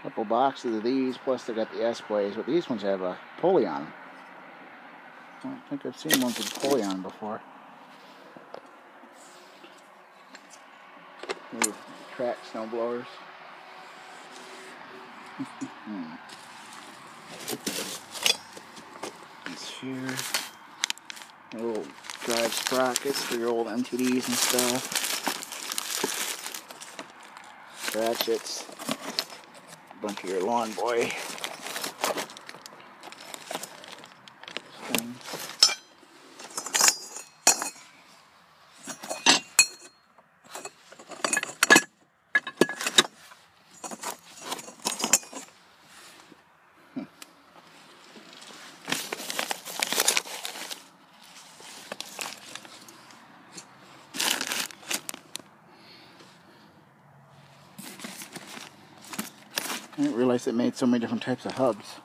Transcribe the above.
Couple boxes of these, plus they got the S-Blaze, but these ones have a pulley on them. I don't think I've seen ones with a pulley on them before. Ooh, track snow blowers. This here. Little drive sprockets for your old MTDs and stuff. Ratchets. A bunch of your Lawn Boy. I didn't realize it made so many different types of hubs.